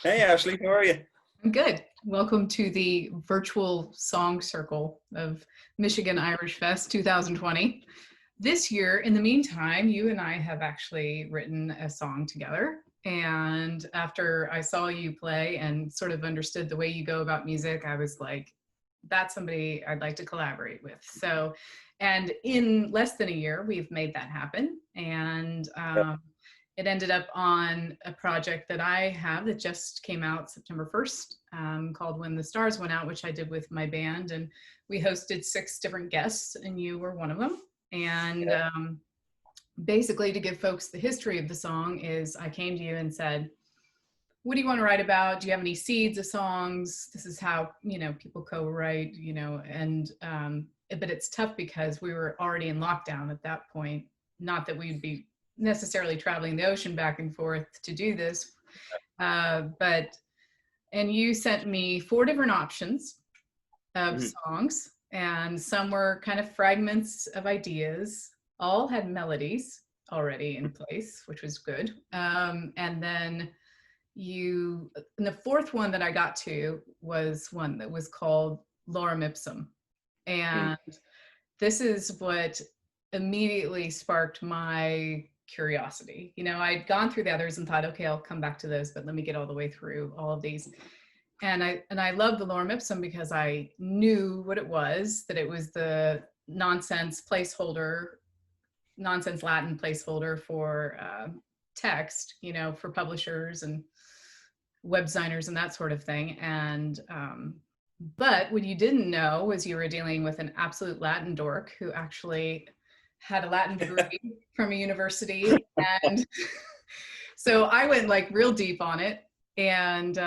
Hey Ashley, how are you? I'm good. Welcome to the virtual song circle of Michigan Irish Fest 2020. This year, in the meantime, you and I have actually written a song together. And after I saw you play and sort of understood the way you go about music, I was like, that's somebody I'd like to collaborate with. So, and in less than a year, we've made that happen. And it ended up on a project that I have that just came out September 1st, called When the Stars Went Out, which I did with my band. And we hosted 6 different guests, and you were one of them. And basically, to give folks the history of the song, is I came to you and said, what do you want to write about? Do you have any seeds of songs? This is how, people co-write, and but it's tough because we were already in lockdown at that point. Not that we'd be necessarily traveling the ocean back and forth to do this, and you sent me 4 different options of songs, and some were kind of fragments of ideas, all had melodies already in place, which was good. And then and the 4th one that I got to was one that was called Lorem Ipsum. And this is what immediately sparked my curiosity. I'd gone through the others and thought, okay, I'll come back to those, but let me get all the way through all of these. And I love the Lorem Ipsum because I knew what it was, that it was the nonsense Latin placeholder for text, for publishers and web designers and that sort of thing. And but what you didn't know was you were dealing with an absolute Latin dork who actually had a Latin degree from a university. And so I went like real deep on it and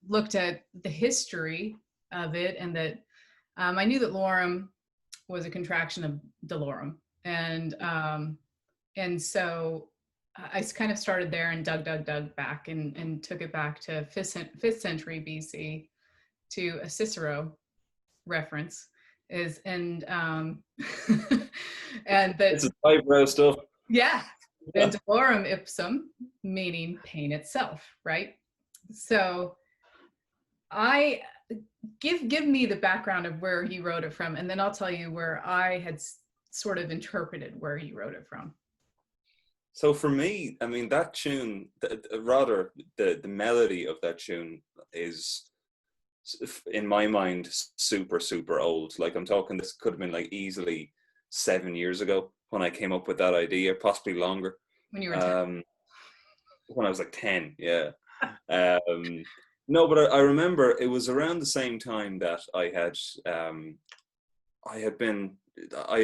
looked at the history of it, and that I knew that lorem was a contraction of delorum. And so I kind of started there and dug back and took it back to 5th century BC to a Cicero reference. And that It's eyebrow stuff. Yeah, and Lorem Ipsum, meaning pain itself, right? So I give me the background of where you wrote it from, and then I'll tell you where I had sort of interpreted where you wrote it from. So for me, I mean, that tune, the melody of that tune is, in my mind, super, super old. Like, I'm talking, this could have been like easily 7 years ago when I came up with that idea, possibly longer. When you were 10? When I was like 10, yeah. No, but I remember it was around the same time that I had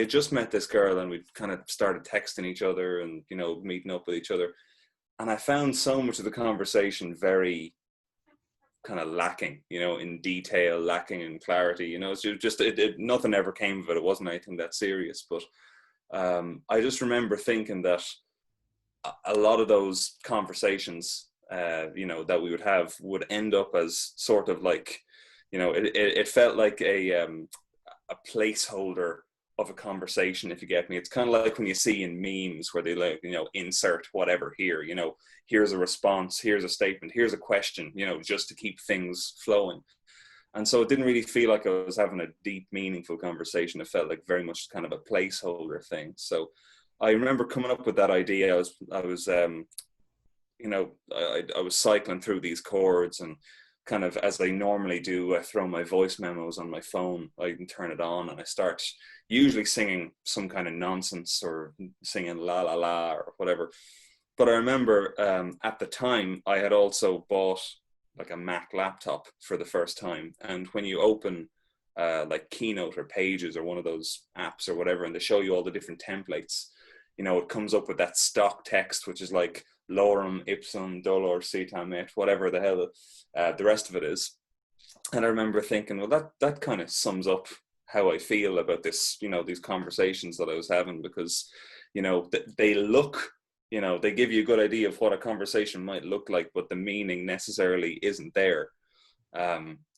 just met this girl, and we'd kind of started texting each other and, meeting up with each other. And I found so much of the conversation very kind of lacking, in detail, lacking in clarity. It's just nothing ever came of it. It wasn't anything that serious. But I just remember thinking that a lot of those conversations, that we would have would end up as sort of like, it felt like a placeholder of a conversation, if you get me. It's kind of like when you see in memes where they like, insert whatever here, here's a response, here's a statement, here's a question, just to keep things flowing. And so it didn't really feel like I was having a deep, meaningful conversation. It felt like very much kind of a placeholder thing. So I remember coming up with that idea. I was cycling through these chords, and kind of, as I normally do, I throw my voice memos on my phone. I can turn it on, and I start usually singing some kind of nonsense or singing la la la or whatever. But I remember at the time I had also bought like a Mac laptop for the first time. And when you open like Keynote or Pages or one of those apps or whatever, and they show you all the different templates, it comes up with that stock text, which is like lorem ipsum dolor sitam et, whatever the hell the rest of it is. And I remember thinking, well, that kind of sums up how I feel about this, these conversations that I was having, because, they look, they give you a good idea of what a conversation might look like, but the meaning necessarily isn't there.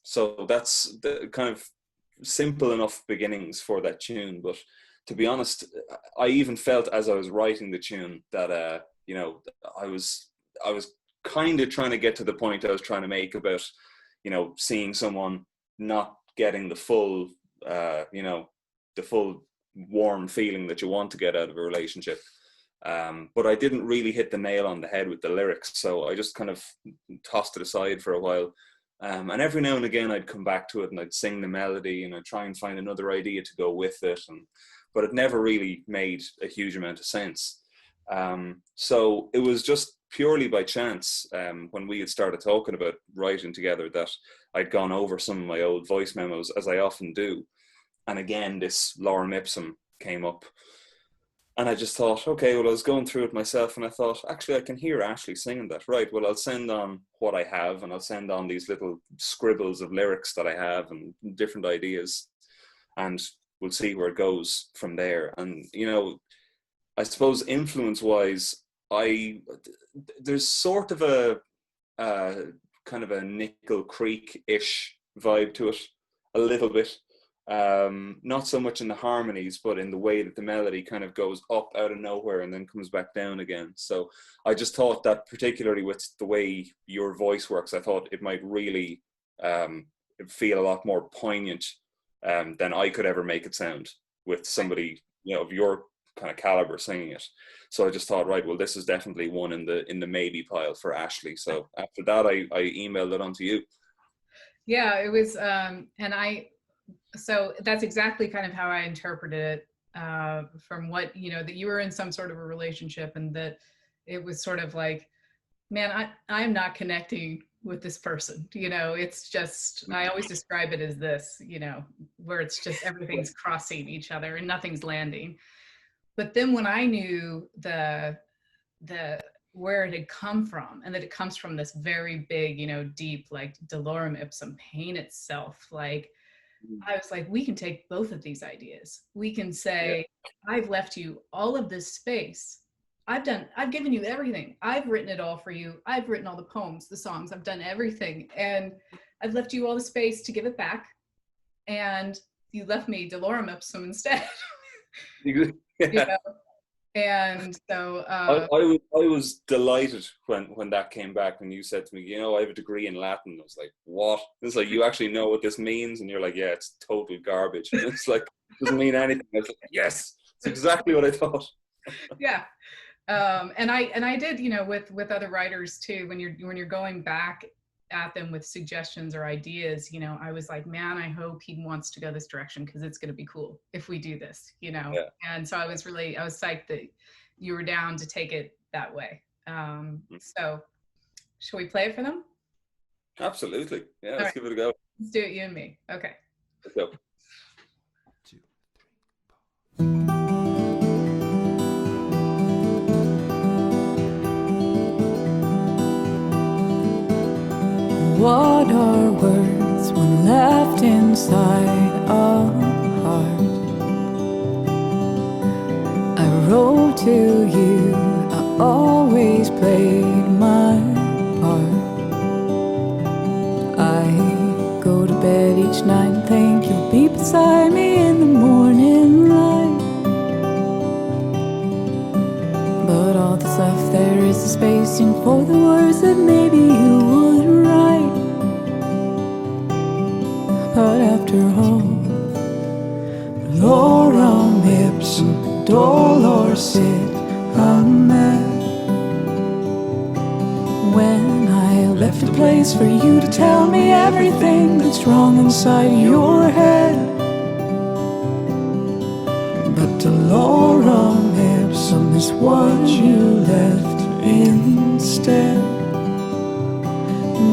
So that's the kind of simple enough beginnings for that tune. But to be honest, I even felt as I was writing the tune that, I was kind of trying to get to the point I was trying to make about, you know, seeing someone not getting the full, you know, the full warm feeling that you want to get out of a relationship. But I didn't really hit the nail on the head with the lyrics, so I just kind of tossed it aside for a while. And every now and again I'd come back to it and I'd sing the melody and I'd try and find another idea to go with it, but it never really made a huge amount of sense. So it was just purely by chance, when we had started talking about writing together, that I'd gone over some of my old voice memos, as I often do. And again, this Lorem Ipsum came up. And I just thought, okay, well, I was going through it myself and I thought, actually, I can hear Ashley singing that. Right, well, I'll send on what I have and I'll send on these little scribbles of lyrics that I have and different ideas. And we'll see where it goes from there. And, you know, I suppose influence-wise, there's sort of a kind of a Nickel Creek-ish vibe to it, a little bit. Not so much in the harmonies, but in the way that the melody kind of goes up out of nowhere and then comes back down again. So I just thought that, particularly with the way your voice works, I thought it might really feel a lot more poignant than I could ever make it sound with somebody, you know, of your kind of caliber singing it. So I just thought, right, well, this is definitely one in the maybe pile for Ashley. So after that, I emailed it on to you. Yeah, it was, so that's exactly kind of how I interpreted it, from what, you know, that you were in some sort of a relationship and that it was sort of like, man, I'm not connecting with this person. You know, it's just, I always describe it as this, you know, where it's just everything's crossing each other and nothing's landing. But then when I knew the where it had come from, and that it comes from this very big, you know, deep, like Lorem Ipsum, pain itself, like, I was like, we can take both of these ideas. We can say, yeah, I've left you all of this space. I've given you everything. I've written it all for you. I've written all the poems, the songs, I've done everything. And I've left you all the space to give it back. And you left me Lorem Ipsum instead. Yeah. You know? And so I was delighted when that came back, when you said to me, you know, I have a degree in Latin. I was like, what? It's like, you actually know what this means? And you're like, yeah, it's total garbage. And it's like, it doesn't mean anything. I was like, yes, it's exactly what I thought. Yeah. And I did, you know, with other writers too, when you're going back at them with suggestions or ideas, you know, I was like, man, I hope he wants to go this direction, because it's going to be cool if we do this, you know. Yeah. And so I was psyched that you were down to take it that way. So shall we play it for them? Absolutely. Yeah, let's give it a go. Let's do it, you and me. Okay. Let's go. 2, 3, 4. What are words when left inside a heart? I wrote to you, I always played my part. I go to bed each night and think you'll be beside me in the morning light. But all that's left there is the spacing for the words that maybe you would write. But after all, Lorem Ipsum dolor sit amen. When I left a place for you to tell me everything that's wrong inside your head, but Lorem Ipsum is what you left instead.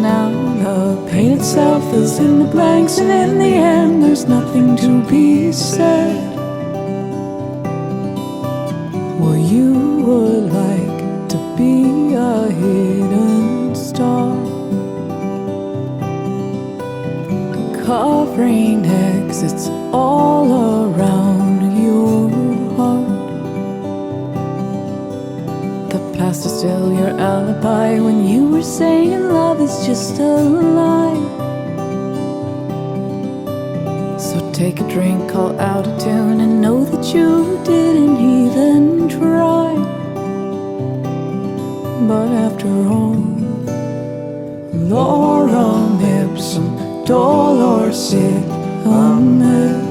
Now the pain itself fills in the blanks, and in the end there's nothing to be said. Well, you would like to be a hidden star, covering exits all around your heart. The past is still your alibi when you were saying love is just a lie. So take a drink, call out of tune, and know that you didn't even try. But after all, Lorem ipsum dolor sit amid.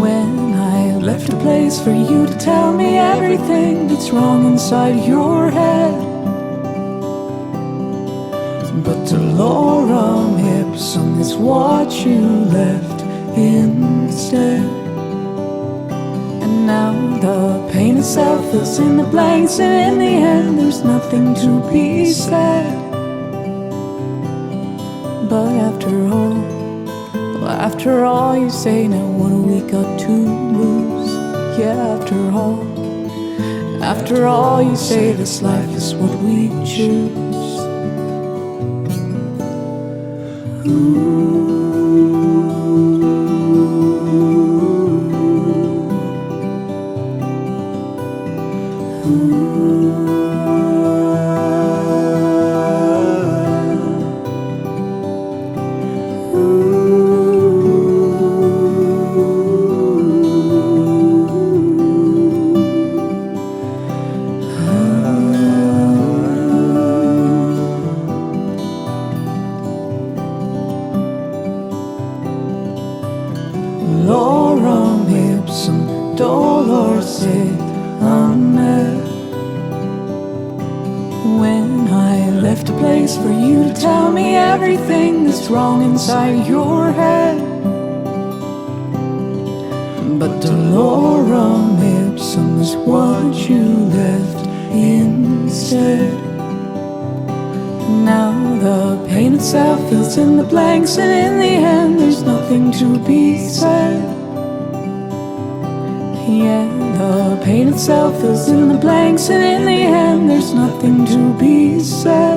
When I left a place for you to tell me everything that's wrong inside your head, but dolorem ipsum is what you left instead. And now the pain itself fills in the blanks, and in the end there's nothing to be said. But after all you say, now what do we got to lose? Yeah, after all you say, this life is what we choose. Lorem ipsum dolor sit amid. When I left a place for you to tell me everything that's wrong inside your head, but dolorem ipsum is what you left instead. Now the pain itself fills in the blanks, and in the end there's nothing to be said. Yeah, the pain itself fills in the blanks, and in the end there's nothing to be said.